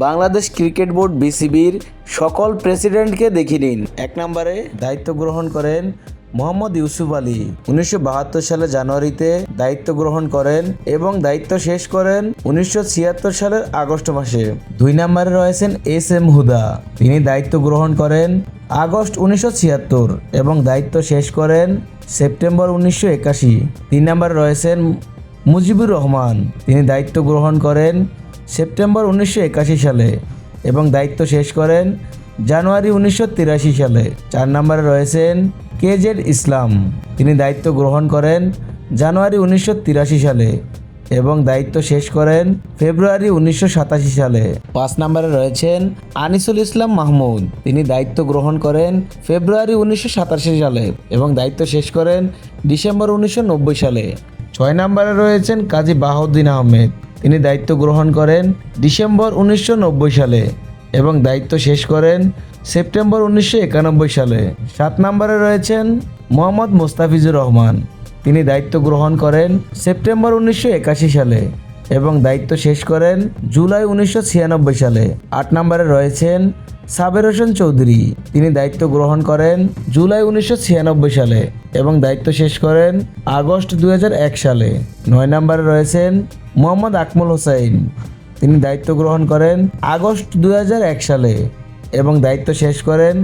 Bangladesh cricket board বিসিবির সকল প্রেসিডেন্টকে দেখিয়ে নিন। 1 নম্বরে দায়িত্ব গ্রহণ করেন মোহাম্মদ ইউসুফ আলী। 1972 সালে জানুয়ারিতে দায়িত্ব গ্রহণ করেন এবং দায়িত্ব শেষ করেন 1976 সালের আগস্ট মাসে। 2 নম্বরে রয়েছেন এস এম হুদা। তিনি দায়িত্ব গ্রহণ করেন আগস্ট 1976 এবং দায়িত্ব শেষ করেন সেপ্টেম্বর 1981। 3 নম্বরে রয়েছেন মুজিবুর রহমান। তিনি দায়িত্ব গ্রহণ করেন সেপ্টেম্বর 1981 সালে এবং দায়িত্ব শেষ করেন জানুয়ারি 1983 সালে। 4 নম্বরে রয়েছেন কেজেড ইসলাম। তিনি দায়িত্ব গ্রহণ করেন জানুয়ারি 1983 সালে এবং দায়িত্ব শেষ করেন ফেব্রুয়ারি 1987 সালে। 5 নম্বরে রয়েছেন আনিসুল ইসলাম মাহমুদ। তিনি দায়িত্ব গ্রহণ করেন ফেব্রুয়ারি 1987 সালে এবং দায়িত্ব শেষ করেন ডিসেম্বর 1990 সালে। 6 নম্বরে রয়েছেন কাজী বাহাউদ্দিন আহমেদ। তিনি দায়িত্ব গ্রহণ করেন ডিসেম্বর 1990 সালে এবং দায়িত্ব শেষ করেন সেপ্টেম্বর 1991 সালে। 7 নম্বরে রয়েছেন মোহাম্মদ মোস্তাফিজুর রহমান। তিনি দায়িত্ব গ্রহণ করেন সেপ্টেম্বর 1981 সালে এবং দায়িত্ব শেষ করেন জুলাই 1996 সালে। 8 নম্বরে রয়েছেন সাবের হোসেন চৌধুরী। তিনি দায়িত্ব গ্রহণ করেন জুলাই 1996 সালে এবং দায়িত্ব শেষ করেন আগস্ট 2001 সালে। 9 নম্বরে রয়েছেন মোহাম্মদ আকমল হোসাইন। তিনি দায়িত্ব গ্রহণ করেন আগস্ট 2001 সালে এবং দায়িত্ব শেষ করেন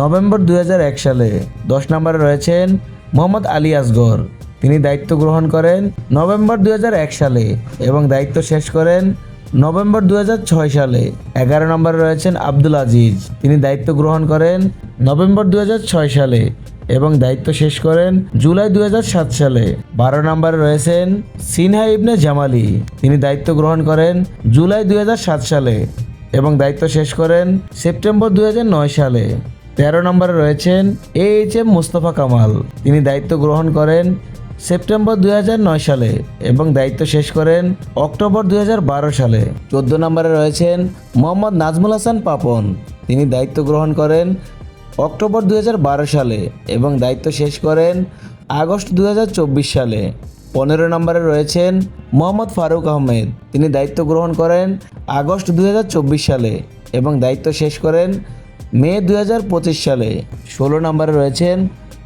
নভেম্বর 2001 সালে। 10 নম্বরে রয়েছেন মোহাম্মদ আলী আসগর। তিনি দায়িত্ব গ্রহণ করেন নভেম্বর 2001 সালে এবং দায়িত্ব শেষ করেন নভেম্বর 2006 সালে। 11 নম্বরে রয়েছেন আব্দুল আজিজ। তিনি দায়িত্ব গ্রহণ করেন নভেম্বর 2006 সালে এবং দায়িত্ব শেষ করেন জুলাই 2007 সালে। 12 নম্বরে রয়েছেন সিনহা ইবনে জামালি। তিনি দায়িত্ব গ্রহণ করেন জুলাই 2007 সালে এবং দায়িত্ব শেষ করেন সেপ্টেম্বর 2009 সালে। 13 নম্বরে রয়েছেন AHM মোস্তফা কামাল। তিনি দায়িত্ব গ্রহণ করেন সেপ্টেম্বর 2009 সালে এবং দায়িত্ব শেষ করেন অক্টোবর 2012 সালে। 14 নম্বরে রয়েছেন মোহাম্মদ নাজমুল হাসান পাপন। তিনি দায়িত্ব গ্রহণ করেন অক্টোবর 2012 সালে এবং দায়িত্ব শেষ করেন আগস্ট 2024 সালে। 15 নম্বরে রয়েছেন মোহাম্মদ ফারুক আহমেদ। তিনি দায়িত্ব গ্রহণ করেন আগস্ট 2024 সালে এবং দায়িত্ব শেষ করেন মে 2025 সালে। 16 নম্বরে রয়েছেন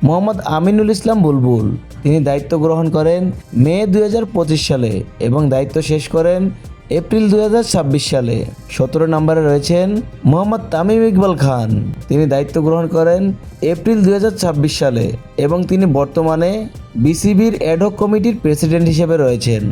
মোহাম্মদ আমিনুল ইসলাম বুলবুল। তিনি দায়িত্ব গ্রহণ করেন মে 2025 সালে এবং দায়িত্ব শেষ করেন এপ্রিল 2026 সালে। 17 নম্বরে রয়েছেন মোহাম্মদ তামিম ইকবাল খান। তিনি দায়িত্ব গ্রহণ করেন এপ্রিল 2026 সালে এবং তিনি বর্তমানে বিসিবির অ্যাডহক কমিটির প্রেসিডেন্ট হিসেবে রয়েছেন।